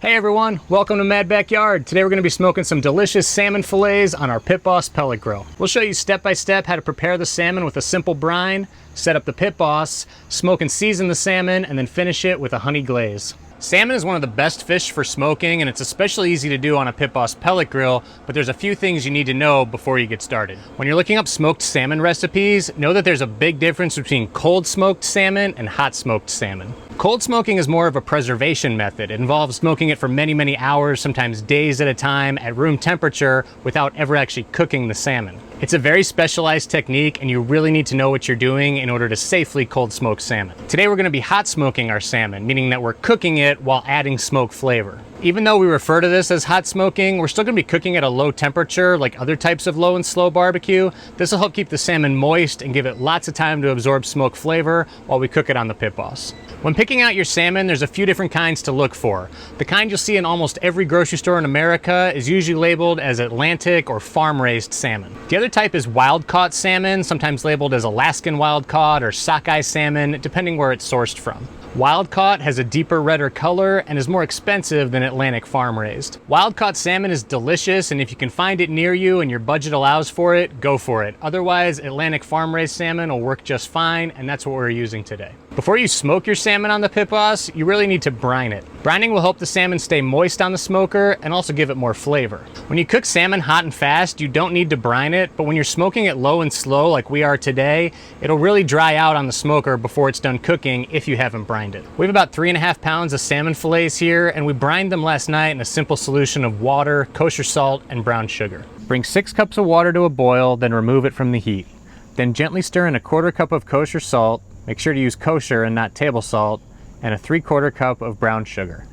Hey everyone, welcome to Mad Backyard. Today we're going to be smoking some delicious salmon fillets on our Pit Boss pellet grill. We'll show you step by step how to prepare the salmon with a simple brine, set up the Pit Boss, smoke and season the salmon, and then finish it with a honey glaze. Salmon is one of the best fish for smoking, and it's especially easy to do on a Pit Boss pellet grill, but there's a few things you need to know before you get started. When you're looking up smoked salmon recipes, know that there's a big difference between cold smoked salmon and hot smoked salmon. Cold smoking is more of a preservation method. It involves smoking it for many hours, sometimes days at a time, at room temperature without ever actually cooking the salmon. It's a very specialized technique, and you really need to know what you're doing in order to safely cold smoke salmon. Today we're going to be hot smoking our salmon, meaning that we're cooking it while adding smoke flavor. Even though we refer to this as hot smoking, we're still going to be cooking at a low temperature like other types of low and slow barbecue. This will help keep the salmon moist and give it lots of time to absorb smoke flavor while we cook it on the Pit Boss. When picking out your salmon, there's a few different kinds to look for. The kind you'll see in almost every grocery store in America is usually labeled as Atlantic or farm-raised salmon. The other type is wild-caught salmon, sometimes labeled as Alaskan wild-caught or sockeye salmon, depending where it's sourced from. Wild-caught has a deeper redder color and is more expensive than Atlantic farm-raised. Wild-caught salmon is delicious, and if you can find it near you and your budget allows for it, go for it. Otherwise, Atlantic farm-raised salmon will work just fine, and that's what we're using today. Before you smoke your salmon on the Pit Boss, you really need to brine it. Brining will help the salmon stay moist on the smoker and also give it more flavor. When you cook salmon hot and fast, you don't need to brine it, but when you're smoking it low and slow like we are today, it'll really dry out on the smoker before it's done cooking if you haven't brined it. We have about 3.5 pounds of salmon fillets here, and we brined them last night in a simple solution of water, kosher salt, and brown sugar. Bring 6 cups of water to a boil, then remove it from the heat. Then gently stir in a 1/4 cup of kosher salt. Make sure to use kosher and not table salt, and a 3/4 cup of brown sugar.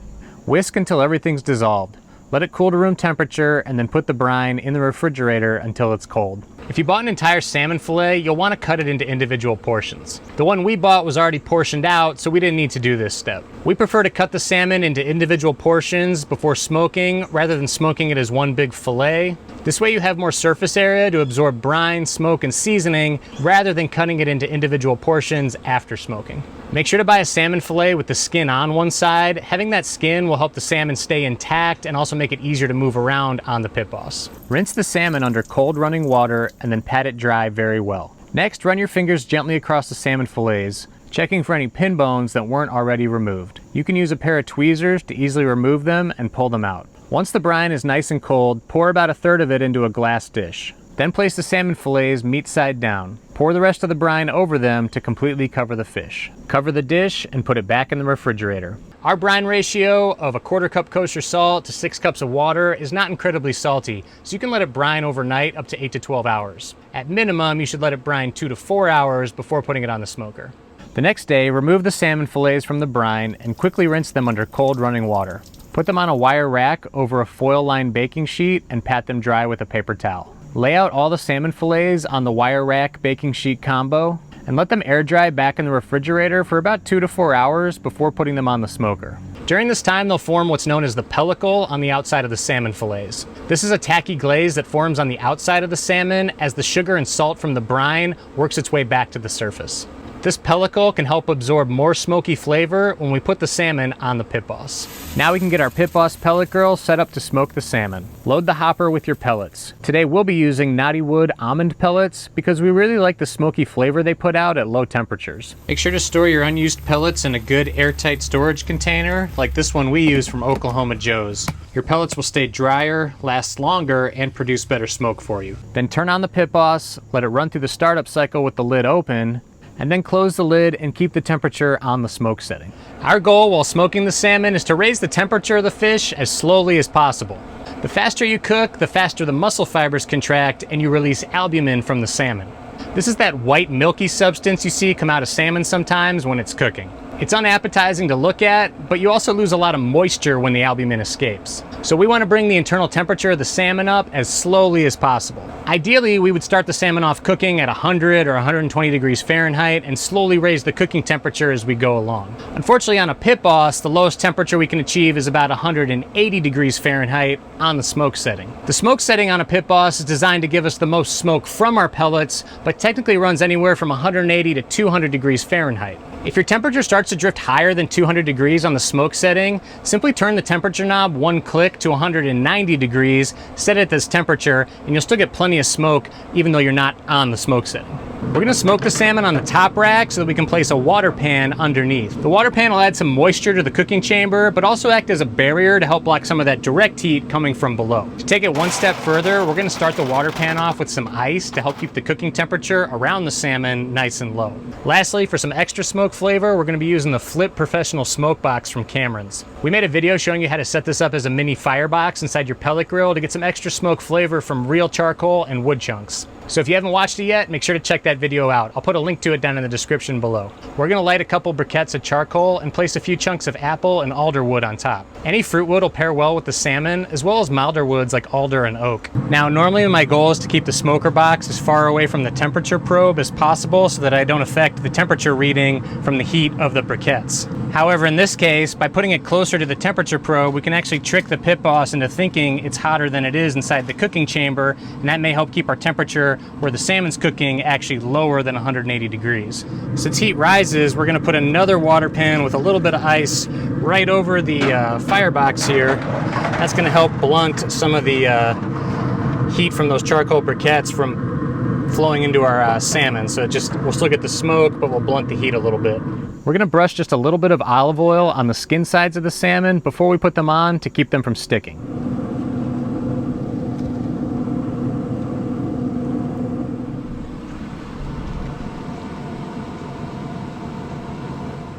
Whisk until everything's dissolved. Let it cool to room temperature, and then put the brine in the refrigerator until it's cold. If you bought an entire salmon fillet, you'll want to cut it into individual portions. The one we bought was already portioned out, so we didn't need to do this step. We prefer to cut the salmon into individual portions before smoking, rather than smoking it as one big fillet. This way you have more surface area to absorb brine, smoke, and seasoning, rather than cutting it into individual portions after smoking. Make sure to buy a salmon fillet with the skin on one side. Having that skin will help the salmon stay intact and also make it easier to move around on the Pit Boss. Rinse the salmon under cold running water and then pat it dry very well. Next, run your fingers gently across the salmon fillets, checking for any pin bones that weren't already removed. You can use a pair of tweezers to easily remove them and pull them out. Once the brine is nice and cold, pour about 1/3 of it into a glass dish. Then place the salmon fillets meat side down. Pour the rest of the brine over them to completely cover the fish. Cover the dish and put it back in the refrigerator. Our brine ratio of a 1/4 cup kosher salt to 6 cups of water is not incredibly salty, so you can let it brine overnight up to 8 to 12 hours. At minimum, you should let it brine 2 to 4 hours before putting it on the smoker. The next day, remove the salmon fillets from the brine and quickly rinse them under cold running water. Put them on a wire rack over a foil-lined baking sheet and pat them dry with a paper towel. Lay out all the salmon fillets on the wire rack baking sheet combo and let them air dry back in the refrigerator for about 2 to 4 hours before putting them on the smoker. During this time, they'll form what's known as the pellicle on the outside of the salmon fillets. This is a tacky glaze that forms on the outside of the salmon as the sugar and salt from the brine works its way back to the surface. This pellicle can help absorb more smoky flavor when we put the salmon on the Pit Boss. Now we can get our Pit Boss pellet grill set up to smoke the salmon. Load the hopper with your pellets. Today we'll be using Knotty wood almond pellets because we really like the smoky flavor they put out at low temperatures. Make sure to store your unused pellets in a good airtight storage container like this one we use from Oklahoma Joe's. Your pellets will stay drier, last longer, and produce better smoke for you. Then turn on the Pit Boss, let it run through the startup cycle with the lid open, and then close the lid and keep the temperature on the smoke setting. Our goal while smoking the salmon is to raise the temperature of the fish as slowly as possible. The faster you cook, the faster the muscle fibers contract and you release albumin from the salmon. This is that white milky substance you see come out of salmon sometimes when it's cooking. It's unappetizing to look at, but you also lose a lot of moisture when the albumin escapes. So we want to bring the internal temperature of the salmon up as slowly as possible. Ideally, we would start the salmon off cooking at 100 or 120 degrees Fahrenheit and slowly raise the cooking temperature as we go along. Unfortunately, on a Pit Boss, the lowest temperature we can achieve is about 180 degrees Fahrenheit on the smoke setting. The smoke setting on a Pit Boss is designed to give us the most smoke from our pellets, but technically runs anywhere from 180 to 200 degrees Fahrenheit. If your temperature starts to drift higher than 200 degrees on the smoke setting, simply turn the temperature knob one click to 190 degrees, set it at this temperature, and you'll still get plenty of smoke even though you're not on the smoke setting. We're gonna smoke the salmon on the top rack so that we can place a water pan underneath. The water pan will add some moisture to the cooking chamber, but also act as a barrier to help block some of that direct heat coming from below. To take it one step further, we're gonna start the water pan off with some ice to help keep the cooking temperature around the salmon nice and low. Lastly, for some extra smoke flavor, we're gonna be using the Flip Professional Smoke Box from Cameron's. We made a video showing you how to set this up as a mini firebox inside your pellet grill to get some extra smoke flavor from real charcoal and wood chunks. So if you haven't watched it yet, make sure to check that video out. I'll put a link to it down in the description below. We're gonna light a couple briquettes of charcoal and place a few chunks of apple and alder wood on top. Any fruit wood will pair well with the salmon, as well as milder woods like alder and oak. Now, normally my goal is to keep the smoker box as far away from the temperature probe as possible so that I don't affect the temperature reading from the heat of the briquettes. However, in this case, by putting it closer to the temperature probe, we can actually trick the pit boss into thinking it's hotter than it is inside the cooking chamber, and that may help keep our temperature where the salmon's cooking actually lower than 180 degrees. Since heat rises, we're gonna put another water pan with a little bit of ice right over the firebox here. That's gonna help blunt some of the heat from those charcoal briquettes from flowing into our salmon. So we'll still get the smoke, but we'll blunt the heat a little bit. We're gonna brush just a little bit of olive oil on the skin sides of the salmon before we put them on to keep them from sticking.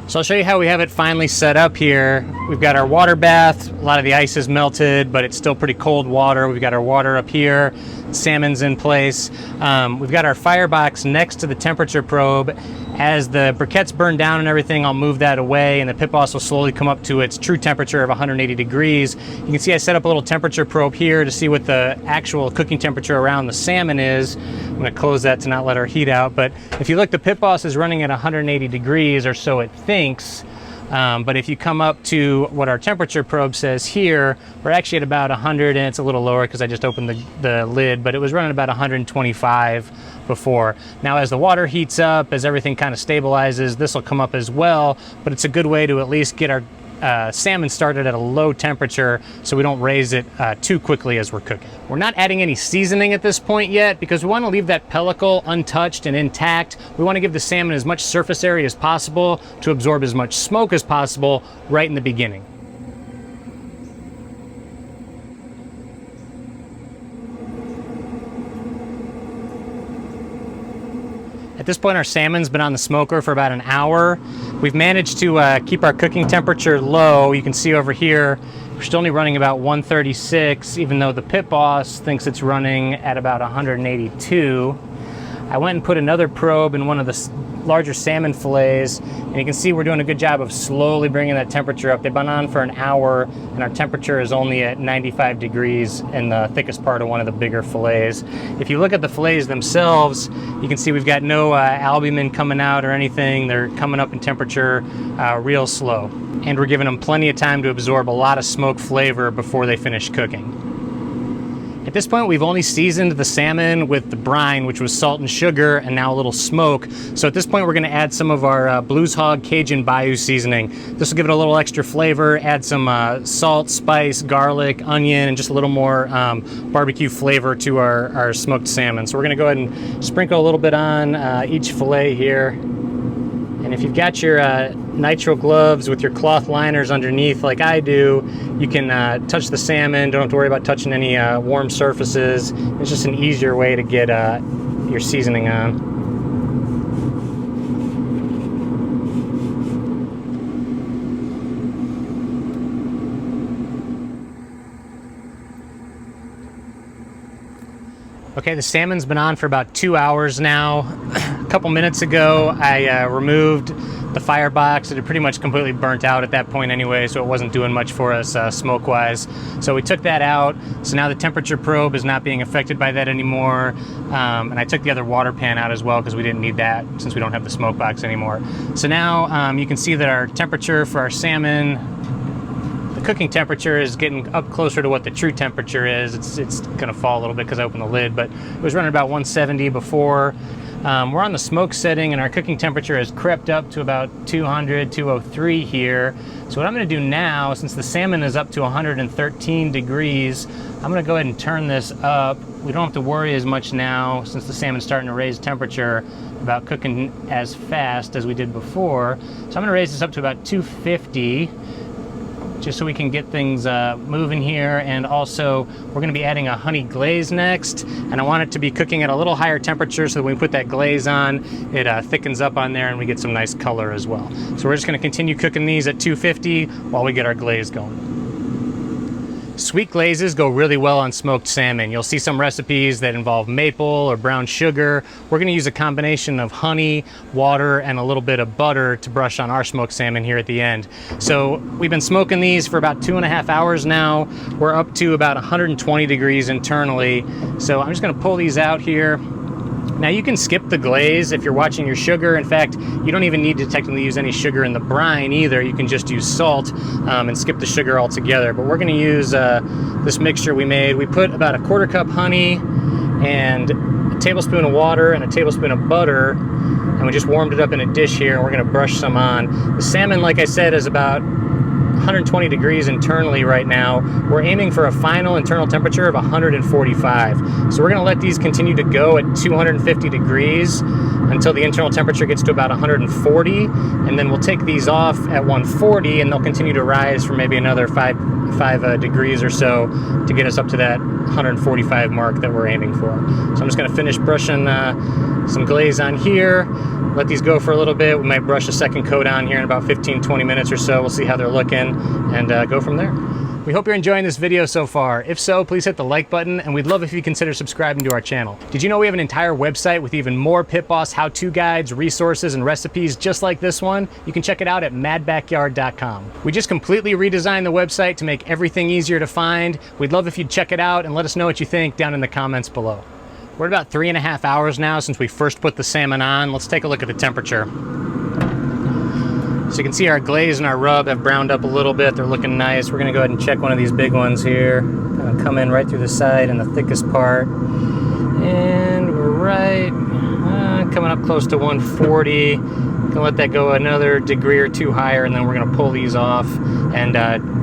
So I'll show you how we have it finally set up here. We've got our water bath. A lot of the ice is melted, but it's still pretty cold water. We've got our water up here. Salmon's in place. We've got our firebox next to the temperature probe. As the briquettes burn down and everything, I'll move that away and the pit boss will slowly come up to its true temperature of 180 degrees. You can see I set up a little temperature probe here to see what the actual cooking temperature around the salmon is. I'm gonna close that to not let our heat out, but if you look, the pit boss is running at 180 degrees, or so it thinks. But if you come up to what our temperature probe says here, we're actually at about 100, and it's a little lower because I just opened the lid, but it was running about 125 before. Now as the water heats up, as everything kind of stabilizes, this will come up as well, but it's a good way to at least get our salmon started at a low temperature so we don't raise it too quickly as we're cooking. We're not adding any seasoning at this point yet because we want to leave that pellicle untouched and intact. We want to give the salmon as much surface area as possible to absorb as much smoke as possible right in the beginning. At this point, our salmon's been on the smoker for about an hour. We've managed to keep our cooking temperature low. You can see over here, we're still only running about 136, even though the pit boss thinks it's running at about 182. I went and put another probe in one of the larger salmon fillets, and you can see we're doing a good job of slowly bringing that temperature up. They've been on for an hour, and our temperature is only at 95 degrees in the thickest part of one of the bigger fillets. If you look at the fillets themselves, you can see we've got no albumin coming out or anything. They're coming up in temperature real slow. And we're giving them plenty of time to absorb a lot of smoke flavor before they finish cooking. At this point, we've only seasoned the salmon with the brine, which was salt and sugar, and now a little smoke. So at this point, we're gonna add some of our Blues Hog Cajun Bayou seasoning. This will give it a little extra flavor, add some salt, spice, garlic, onion, and just a little more barbecue flavor to our smoked salmon. So we're gonna go ahead and sprinkle a little bit on each fillet here. And if you've got your nitrile gloves with your cloth liners underneath like I do, you can touch the salmon. Don't have to worry about touching any warm surfaces. It's just an easier way to get your seasoning on. Okay, the salmon's been on for about 2 hours now. A couple minutes ago, I removed the firebox. It had pretty much completely burnt out at that point anyway, so it wasn't doing much for us smoke-wise. So we took that out. So now the temperature probe is not being affected by that anymore. And I took the other water pan out as well because we didn't need that since we don't have the smoke box anymore. So now you can see that our temperature for our salmon, the cooking temperature, is getting up closer to what the true temperature is. It's gonna fall a little bit because I opened the lid, but it was running about 170 before. We're on the smoke setting and our cooking temperature has crept up to about 200, 203 here. So what I'm going to do now, since the salmon is up to 113 degrees, I'm going to go ahead and turn this up. We don't have to worry as much now, since the salmon's starting to raise temperature, about cooking as fast as we did before. So I'm going to raise this up to about 250, just so we can get things moving here. And also, we're going to be adding a honey glaze next, and I want it to be cooking at a little higher temperature so that when we put that glaze on, it thickens up on there and we get some nice color as well. So we're just going to continue cooking these at 250 while we get our glaze going. Sweet glazes go really well on smoked salmon. You'll see some recipes that involve maple or brown sugar. We're going to use a combination of honey, water, and a little bit of butter to brush on our smoked salmon here at the end. So we've been smoking these for about 2.5 hours now. We're up to about 120 degrees internally. So I'm just going to pull these out here. Now you can skip the glaze if you're watching your sugar. In fact, you don't even need to technically use any sugar in the brine either. You can just use salt and skip the sugar altogether. But we're going to use this mixture we made. We put about a 1/4 cup honey and a tablespoon of water and a tablespoon of butter, and we just warmed it up in a dish here, and we're going to brush some on. The salmon, like I said, is about 120 degrees internally right now. We're aiming for a final internal temperature of 145. So we're going to let these continue to go at 250 degrees until the internal temperature gets to about 140, and then we'll take these off at 140, and they'll continue to rise for maybe another 5 degrees or so to get us up to that 145 mark that we're aiming for. So I'm just going to finish brushing some glaze on here. Let these go for a little bit. We might brush a second coat on here in about 15-20 minutes or so. We'll see how they're looking and go from there. We hope you're enjoying this video so far. If so, please hit the like button, and we'd love if you consider subscribing to our channel. Did you know we have an entire website with even more Pit Boss how-to guides, resources, and recipes just like this one? You can check it out at madbackyard.com. We just completely redesigned the website to make everything easier to find. We'd love if you'd check it out and let us know what you think down in the comments below. We're at about 3.5 hours now since we first put the salmon on. Let's take a look at the temperature. So you can see our glaze and our rub have browned up a little bit. They're looking nice. We're gonna go ahead and check one of these big ones here. Gonna come in right through the side in the thickest part. And we're right, coming up close to 140. Gonna let that go another degree or two higher, and then we're gonna pull these off and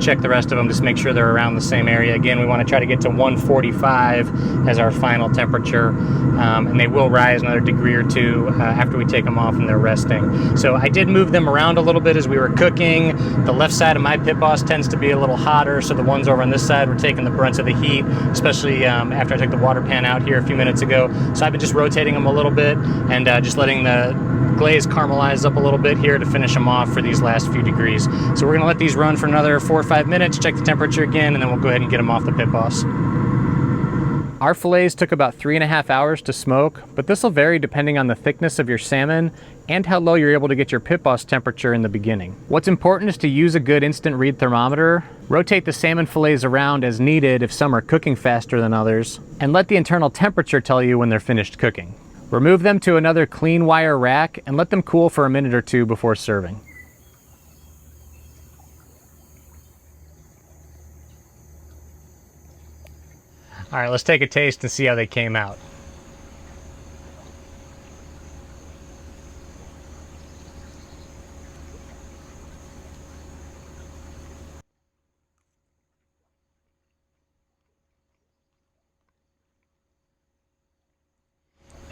check the rest of them, just make sure they're around the same area. Again, we wanna try to get to 145 as our final temperature, and they will rise another degree or two after we take them off and they're resting. So I did move them around a little bit as we were cooking. The left side of my Pit Boss tends to be a little hotter, so the ones over on this side were taking the brunt of the heat, especially after I took the water pan out here a few minutes ago. So I've been just rotating them a little bit and just letting the glaze caramelize up a little bit here to finish them off for these last few degrees. So we're gonna let these run for another 4 or 5 minutes, check the temperature again, and then we'll go ahead and get them off the Pit Boss. Our fillets took about 3.5 hours to smoke, but this will vary depending on the thickness of your salmon and how low you're able to get your Pit Boss temperature in the beginning. What's important is to use a good instant read thermometer, rotate the salmon fillets around as needed if some are cooking faster than others, and let the internal temperature tell you when they're finished cooking. Remove them to another clean wire rack and let them cool for a minute or two before serving. All right, let's take a taste and see how they came out.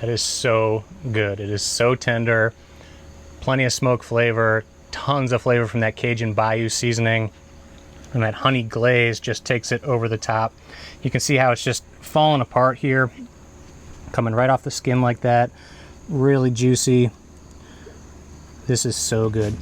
That is so good. It is so tender, plenty of smoke flavor, tons of flavor from that Cajun seasoning, and that honey glaze just takes it over the top. You can see how it's just falling apart here, coming right off the skin like that. Really juicy. This is so good.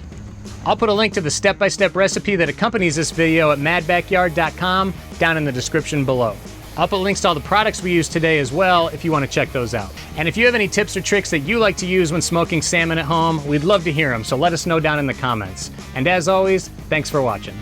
I'll put a link to the step-by-step recipe that accompanies this video at madbackyard.com down in the description below. I'll put links to all the products we used today as well if you want to check those out. And if you have any tips or tricks that you like to use when smoking salmon at home, we'd love to hear them, so let us know down in the comments. And as always, thanks for watching.